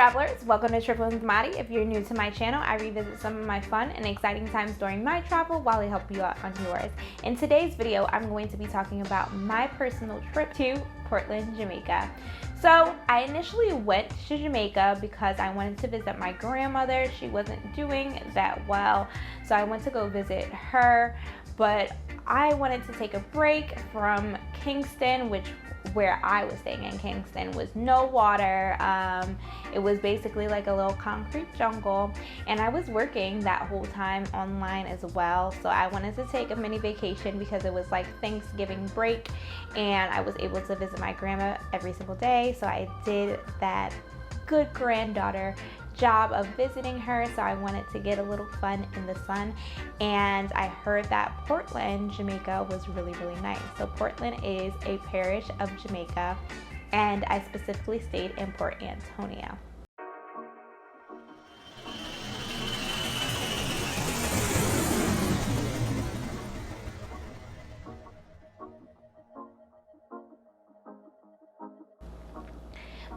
travelers, welcome to Tripping with Madi. If you're new to my channel, I revisit some of my fun and exciting times during my travel while I help you out on yours. In today's video, I'm going to be talking about my personal trip to Portland, Jamaica. So I initially went to Jamaica because I wanted to visit my grandmother. She wasn't doing that well, so I went to go visit her, but I wanted to take a break from Kingston, where I was staying in Kingston was no water. It was basically like a little concrete jungle, and I was working that whole time online as well, so I wanted to take a mini vacation because it was like Thanksgiving break and I was able to visit my grandma every single day. So I did that good granddaughter job of visiting her, so I wanted to get a little fun in the sun, and I heard that Portland, Jamaica was really nice. So Portland is a parish of Jamaica, and I specifically stayed in Port Antonio.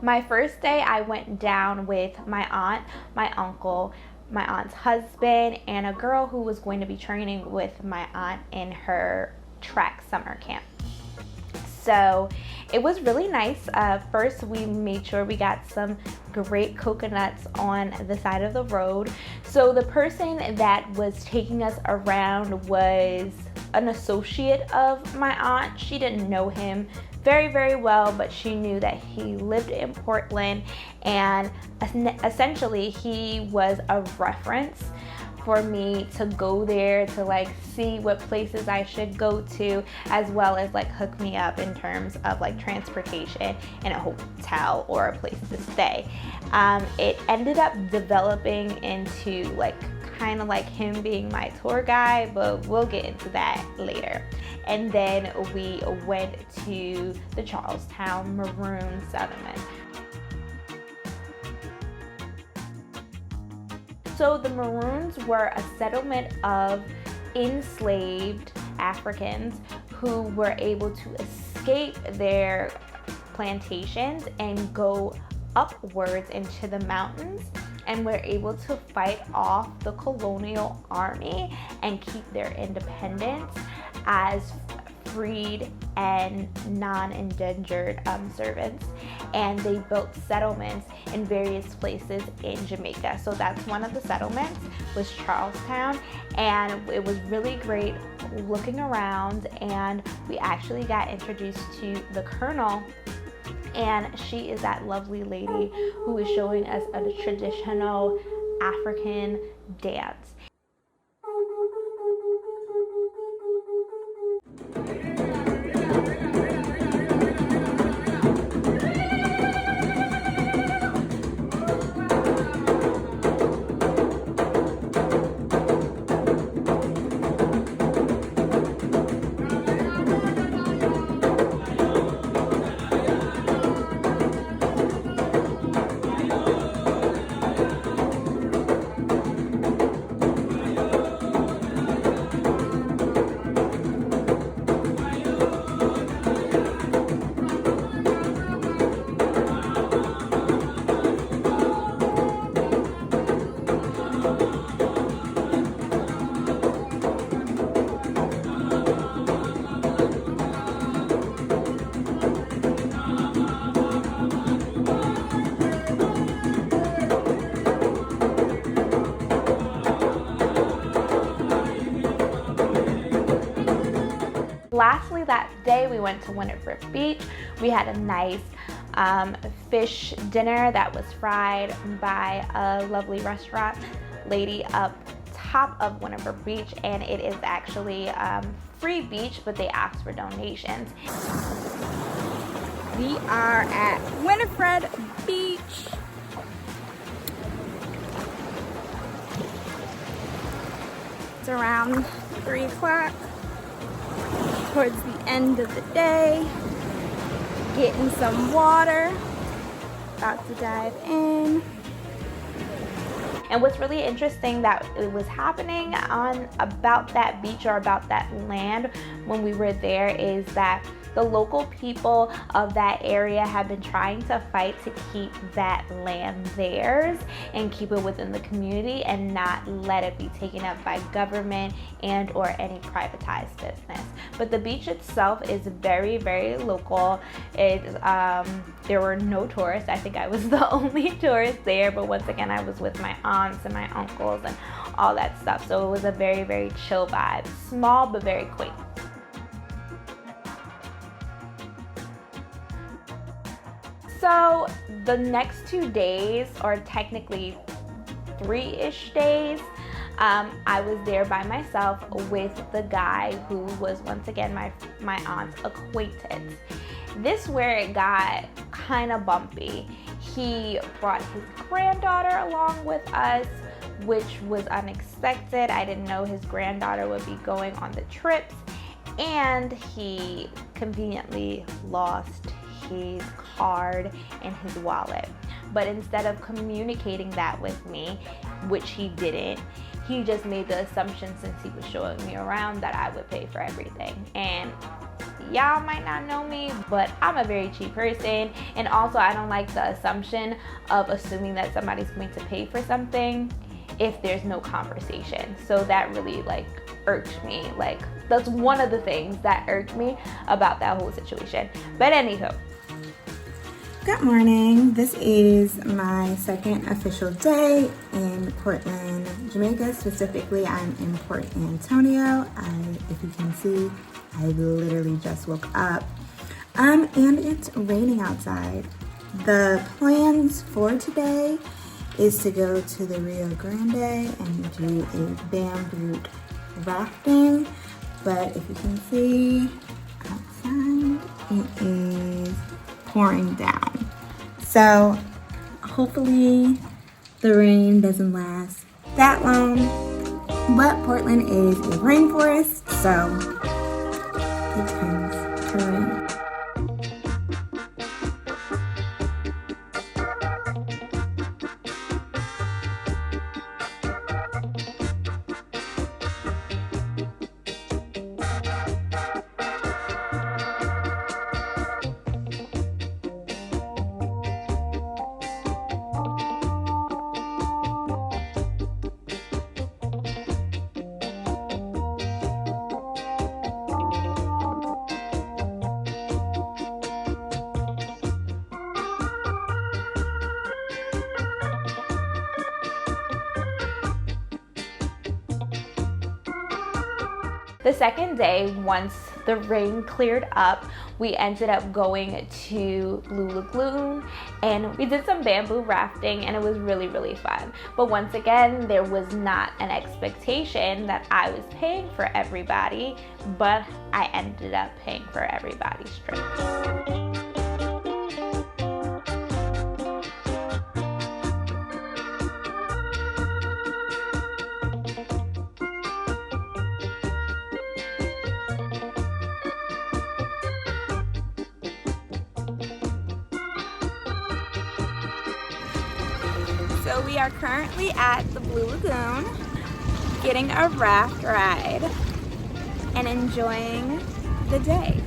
My first day, I went down with my aunt, my uncle, my aunt's husband, and a girl who was going to be training with my aunt in her track summer camp. So it was really nice. First, we made sure we got some great coconuts on the side of the road. So the person that was taking us around was an associate of my aunt. She didn't know him very well, but she knew that he lived in Portland, and essentially he was a reference for me to go there to like see what places I should go to, as well as like hook me up in terms of like transportation and a hotel or a place to stay. It ended up developing into like kind of like him being my tour guide, but we'll get into that later. And then we went to the Charlestown Maroon settlement. So the Maroons were a settlement of enslaved Africans who were able to escape their plantations and go upwards into the mountains, and were able to fight off the colonial army and keep their independence as freed and non-endangered servants. And they built settlements in various places in Jamaica. So that's one of the settlements, was Charlestown, and it was really great looking around. And we actually got introduced to the Colonel, and she is that lovely lady who is showing us a traditional African dance. Lastly, that day we went to WINIFRED Beach. We had a nice fish dinner that was fried by a lovely restaurant lady up top of WINIFRED Beach, and it is actually free beach, but they ask for donations. We are at WINIFRED Beach. It's around 3 o'clock. Towards the end of the day, getting some water, about to dive in. And what's really interesting that it was happening on about that beach or about that land when we were there is that The local people of that area have been trying to fight to keep that land theirs and keep it within the community and not let it be taken up by government and or any privatized business. But the beach itself is very, very local. There were no tourists. I think I was the only tourist there, but once again, I was with my aunts and my uncles and all that stuff. So it was a very, very chill vibe. Small, but very quaint. So the next 2 days, or technically 3-ish days, I was there by myself with the guy who was once again my aunt's acquaintance. This where it got kind of bumpy. He brought his granddaughter along with us, which was unexpected. I didn't know his granddaughter would be going on the trips, and he conveniently lost his card and his wallet. But instead of communicating that with me, which he didn't, he just made the assumption, since he was showing me around, that I would pay for everything. And y'all might not know me, but I'm a very cheap person, and also I don't like the assumption of assuming that somebody's going to pay for something if there's no conversation. So that really irked me. That's one of the things that irked me about that whole situation. But anywho, good morning. This is my second official day in Portland, Jamaica. Specifically, I'm in Port Antonio. If you can see, I literally just woke up. And it's raining outside. The plans for today is to go to the Rio Grande and do a bamboo rafting. But if you can see outside, it is pouring down. So hopefully the rain doesn't last that long. But Portland is a rainforest, so it tends to rain. the second day, once the rain cleared up, we ended up going to Blue Lagoon and we did some bamboo rafting, and it was really, really fun. But once again, there was not an expectation that I was paying for everybody, but I ended up paying for everybody's trip. So we are currently at the Blue Lagoon, getting a raft ride and enjoying the day.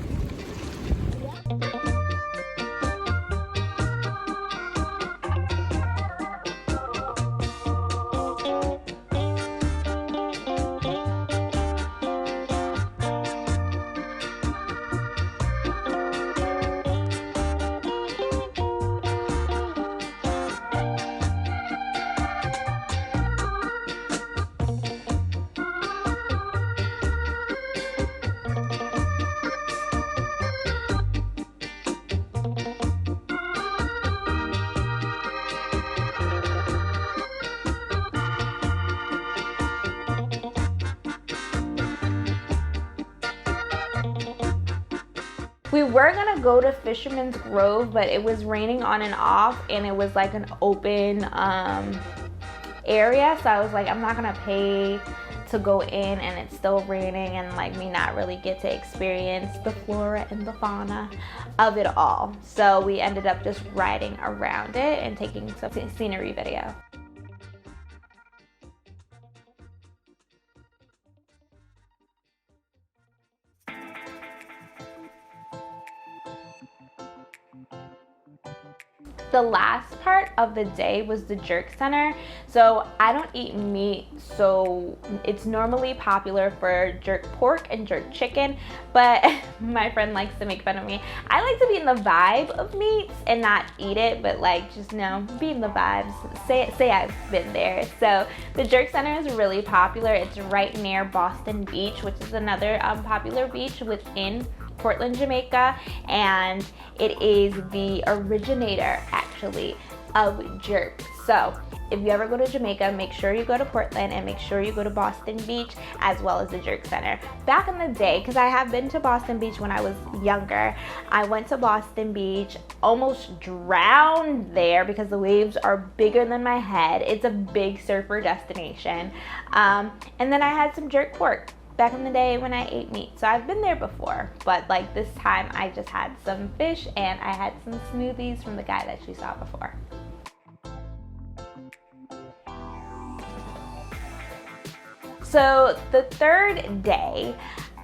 We were gonna go to Fisherman's Grove, but it was raining on and off, and it was like an open area, so I was like, I'm not gonna pay to go in and it's still raining and like me not really get to experience the flora and the fauna of it all. So we ended up just riding around it and taking some scenery video. The last part of the day was the jerk center. So I don't eat meat, so it's normally popular for jerk pork and jerk chicken, but my friend likes to make fun of me. I like to be in the vibe of meats and not eat it, but like just be in the vibes. Say I've been there. So the jerk center is really popular. It's right near Boston Beach, which is another popular beach within Portland, Jamaica, and it is the originator actually of jerk. So if you ever go to Jamaica, make sure you go to Portland and make sure you go to Boston Beach as well as the jerk center. Back in the day, because I have been to Boston Beach when I was younger, I went to Boston Beach, almost drowned there because the waves are bigger than my head. It's a big surfer destination. And then I had some jerk pork back in the day when I ate meat. So I've been there before, but like this time I just had some fish and I had some smoothies from the guy that you saw before. So the third day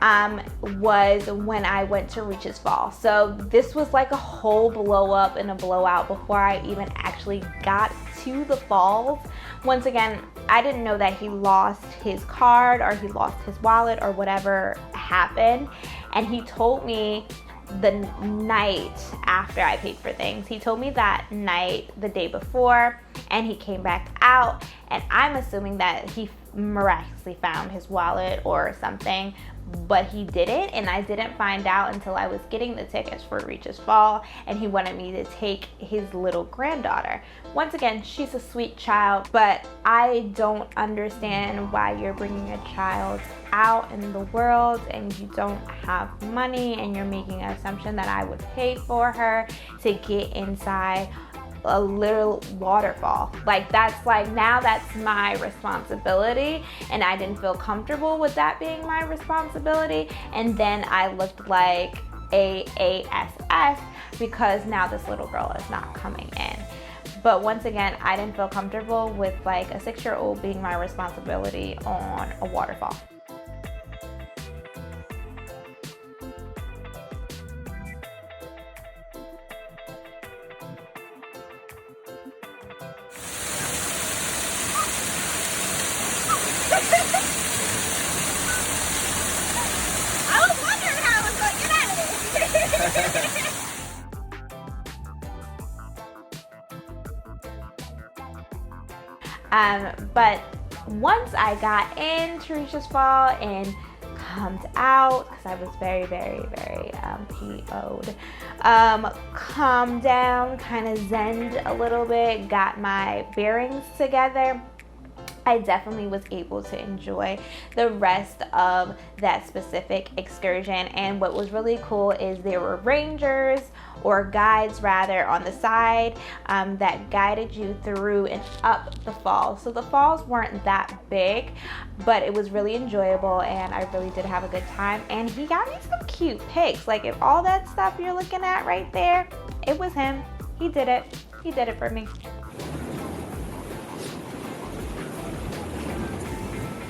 was when I went to Reaches Fall. So this was like a whole blow up and a blowout before I even actually got to the falls. Once again, I didn't know that he lost his card or he lost his wallet or whatever happened. And he told me the night after I paid for things. He told me that night, the day before, and he came back out. And I'm assuming that he miraculously found his wallet or something, but he didn't, and I didn't find out until I was getting the tickets for Reaches Fall, and he wanted me to take his little granddaughter. Once again, she's a sweet child, but I don't understand why you're bringing a child out in the world and you don't have money and you're making an assumption that I would pay for her to get inside a little waterfall. Like now that's my responsibility, and I didn't feel comfortable with that being my responsibility. And then I looked like a ASS because now this little girl is not coming in. But once again, I didn't feel comfortable with like a 6-year-old being my responsibility on a waterfall. But once I got into Reaches Fall and calmed out, because I was very PO'd, calmed down, kind of zenned a little bit, got my bearings together, I definitely was able to enjoy the rest of that specific excursion. And what was really cool is there were rangers, or guides rather, on the side that guided you through and up the falls. So the falls weren't that big, but it was really enjoyable and I really did have a good time. And he got me some cute pics. Like, if all that stuff you're looking at right there, it was him. He did it. He did it for me.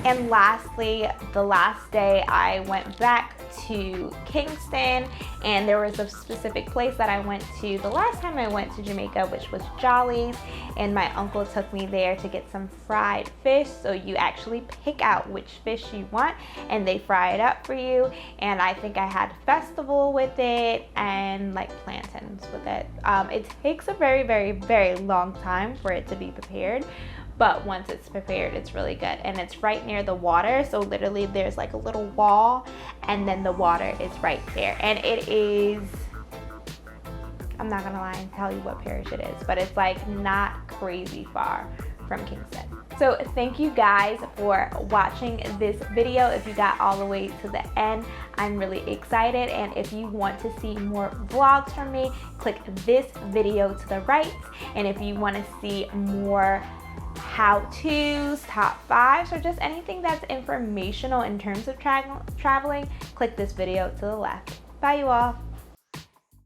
And lastly, the last day I went back to Kingston, and there was a specific place that I went to the last time I went to Jamaica, which was Jolly's, and my uncle took me there to get some fried fish. So you actually pick out which fish you want and they fry it up for you. And I think I had festival with it and like plantains with it. It takes a very long time for it to be prepared, but once it's prepared, it's really good. And it's right near the water, so literally there's like a little wall and then the water is right there. And it is, I'm not gonna lie and tell you what parish it is, but it's like not crazy far from Kingston. So thank you guys for watching this video. If you got all the way to the end, I'm really excited. And if you want to see more vlogs from me, click this video to the right. And if you want to see more how-tos, top 5s, or just anything that's informational in terms of traveling, click this video to the left. Bye you all.